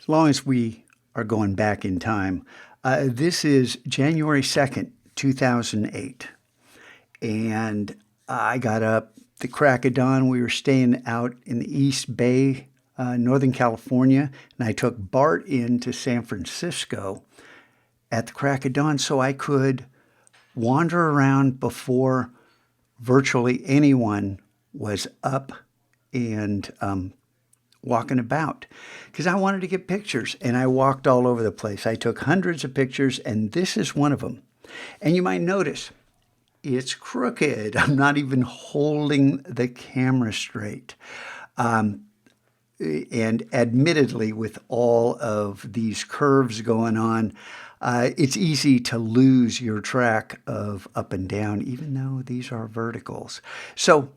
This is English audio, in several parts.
As long as we are going back in time, this is January 2nd, 2008. And I got up the crack of dawn. We were staying out in the East Bay, Northern California, and I took Bart into San Francisco at the crack of dawn so I could wander around before virtually anyone was up and walking about, because I wanted to get pictures, and I walked all over the place. I took hundreds of pictures, and this is one of them. And you might notice it's crooked. I'm not even holding the camera straight. And admittedly, with all of these curves going on, it's easy to lose your track of up and down, even though these are verticals. So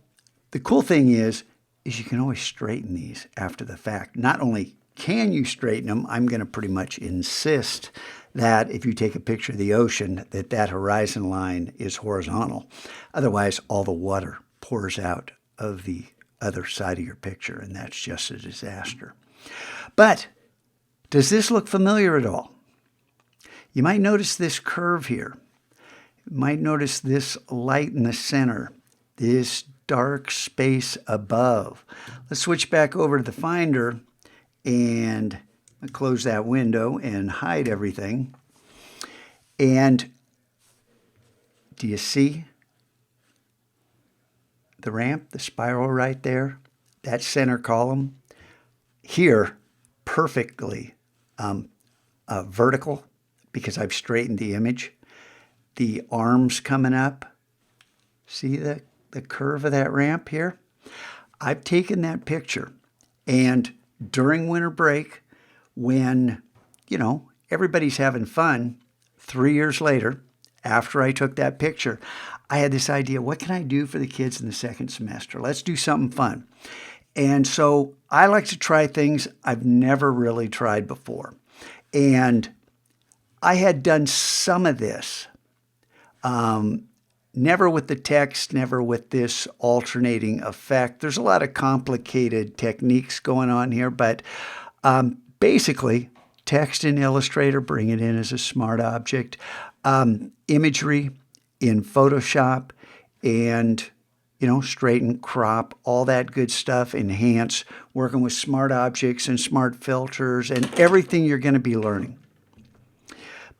the cool thing is you can always straighten these after the fact. Not only can you straighten them, I'm going to pretty much insist that if you take a picture of the ocean, that horizon line is horizontal. Otherwise, all the water pours out of the other side of your picture, and that's just a disaster. But does this look familiar at all? You might notice this curve here. You might notice this light in the center, this dark space above. Let's switch back over to the Finder and close that window and hide everything. And do you see the ramp, the spiral right there? That center column here, perfectly vertical, because I've straightened the image. The arms coming up. See the curve of that ramp here? I've taken that picture, and during winter break, when, everybody's having fun, 3 years later, after I took that picture, I had this idea, what can I do for the kids in the second semester? Let's do something fun. And so I like to try things I've never really tried before. And I had done some of this, never with the text, never with this alternating effect. There's a lot of complicated techniques going on here, but basically, text in Illustrator, bring it in as a smart object, imagery in Photoshop, and straighten, crop, all that good stuff, enhance, working with smart objects and smart filters and everything you're going to be learning.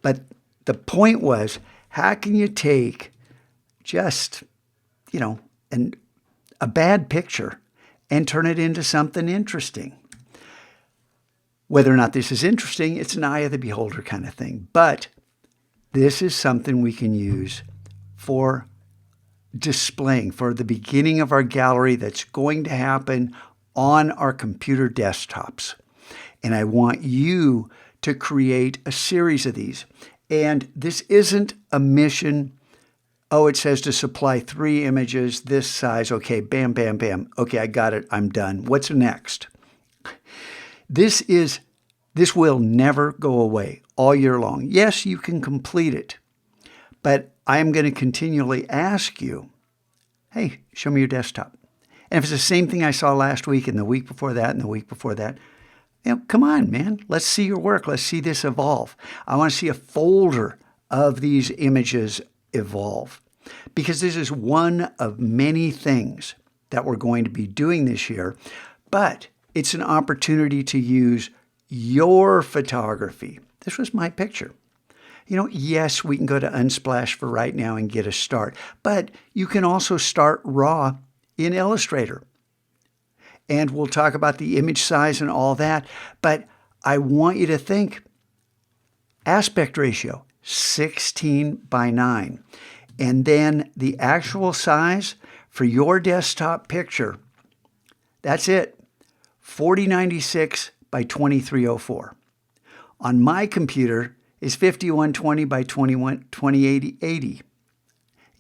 But the point was, how can you take just, a bad picture and turn it into something interesting? Whether or not this is interesting, it's an eye of the beholder kind of thing. But this is something we can use for displaying, for the beginning of our gallery that's going to happen on our computer desktops. And I want you to create a series of these. And this isn't a mission. Oh, it says to supply 3 images, this size. Okay, bam, bam, bam. Okay, I got it. I'm done. What's next? This will never go away all year long. Yes, you can complete it, but I am going to continually ask you, hey, show me your desktop. And if it's the same thing I saw last week and the week before that and the week before that, come on, man. Let's see your work. Let's see this evolve. I want to see a folder of these images evolve, because this is one of many things that we're going to be doing this year, but it's an opportunity to use your photography. This was my picture. Yes, we can go to Unsplash for right now and get a start, but you can also start raw in Illustrator. And we'll talk about the image size and all that, but I want you to think aspect ratio, 16:9. And then the actual size for your desktop picture, that's it, 4096 by 2304. On my computer is 5120 by 2080.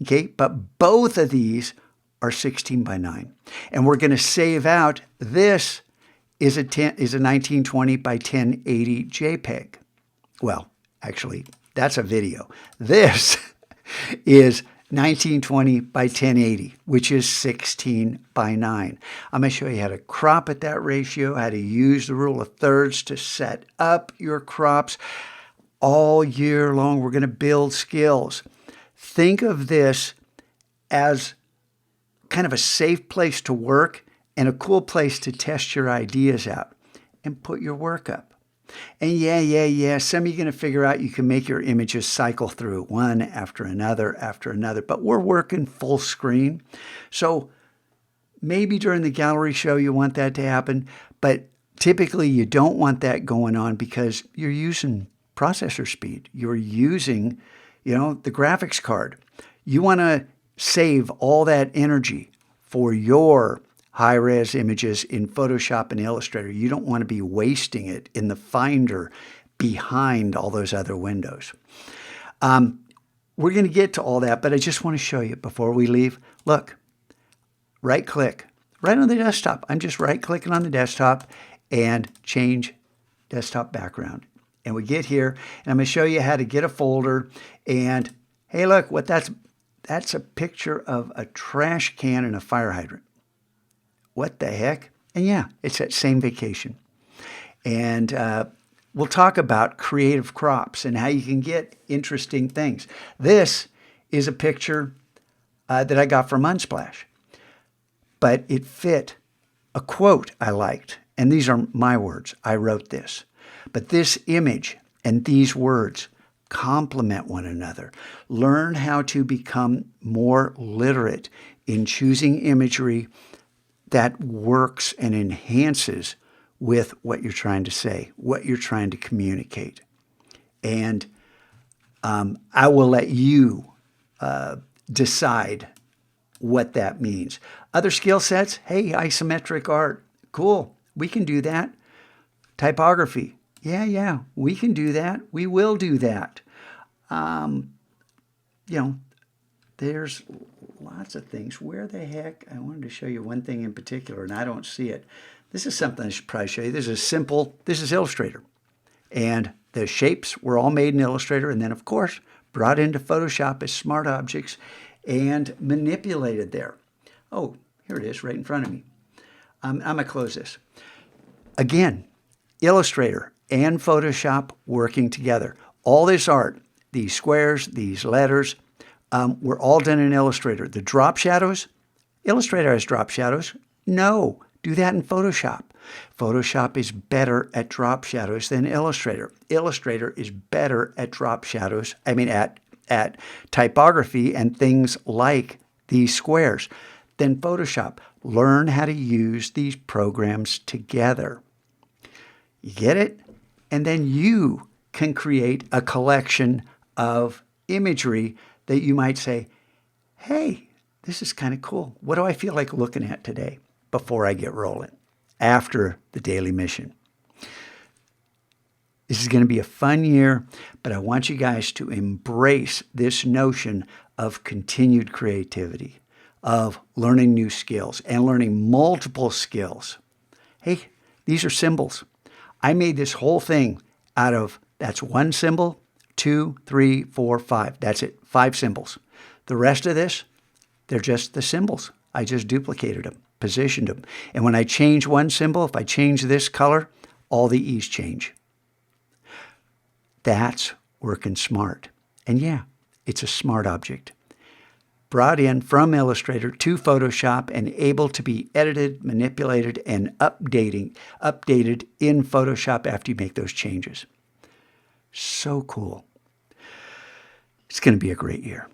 Okay, but both of these are 16:9. And we're going to save out, this is a 1920 by 1080 JPEG. Well, actually, that's a video. This is 1920 by 1080, which is 16 by 9. I'm going to show you how to crop at that ratio, how to use the rule of thirds to set up your crops. All year long, we're going to build skills. Think of this as kind of a safe place to work and a cool place to test your ideas out and put your work up. And yeah, some of you are going to figure out you can make your images cycle through one after another, but we're working full screen. So maybe during the gallery show you want that to happen, but typically you don't want that going on because you're using processor speed. You're using, the graphics card. You want to save all that energy for your high-res images in Photoshop and Illustrator. You don't want to be wasting it in the Finder behind all those other windows. We're going to get to all that, but I just want to show you before we leave. Look, right-click, right on the desktop. I'm just right-clicking on the desktop and change desktop background. And we get here, and I'm going to show you how to get a folder. And hey, look, what that's a picture of a trash can and a fire hydrant. What the heck? And yeah, it's that same vacation. And we'll talk about creative crops and how you can get interesting things. This is a picture that I got from Unsplash, but it fit a quote I liked. And these are my words. I wrote this. But this image and these words complement one another. Learn how to become more literate in choosing imagery that works and enhances with what you're trying to say, what you're trying to communicate. And I will let you decide what that means. Other skill sets, hey, isometric art, cool, we can do that. Typography, yeah, we can do that. We will do that. There's lots of things. Where the heck? I wanted to show you one thing in particular, and I don't see it. This is something I should probably show you. This is Illustrator. And the shapes were all made in Illustrator and then, of course, brought into Photoshop as smart objects and manipulated there. Oh, here it is right in front of me. I'm going to close this. Again, Illustrator and Photoshop working together. All this art, these squares, these letters, were all done in Illustrator. The drop shadows, Illustrator has drop shadows. No, do that in Photoshop. Photoshop is better at drop shadows than Illustrator. Illustrator is better at drop shadows, at typography and things like these squares than Photoshop. Learn how to use these programs together. You get it? And then you can create a collection of imagery that you might say, hey, this is kind of cool. What do I feel like looking at today before I get rolling after the daily mission? This is going to be a fun year, but I want you guys to embrace this notion of continued creativity, of learning new skills and learning multiple skills. Hey, these are symbols. I made this whole thing out of, that's one symbol, 2, 3, 4, 5. That's it, 5 symbols. The rest of this, they're just the symbols. I just duplicated them, positioned them. And when I change one symbol, if I change this color, all the E's change. That's working smart. And yeah, it's a smart object. Brought in from Illustrator to Photoshop and able to be edited, manipulated, and updated in Photoshop after you make those changes. So cool. It's going to be a great year.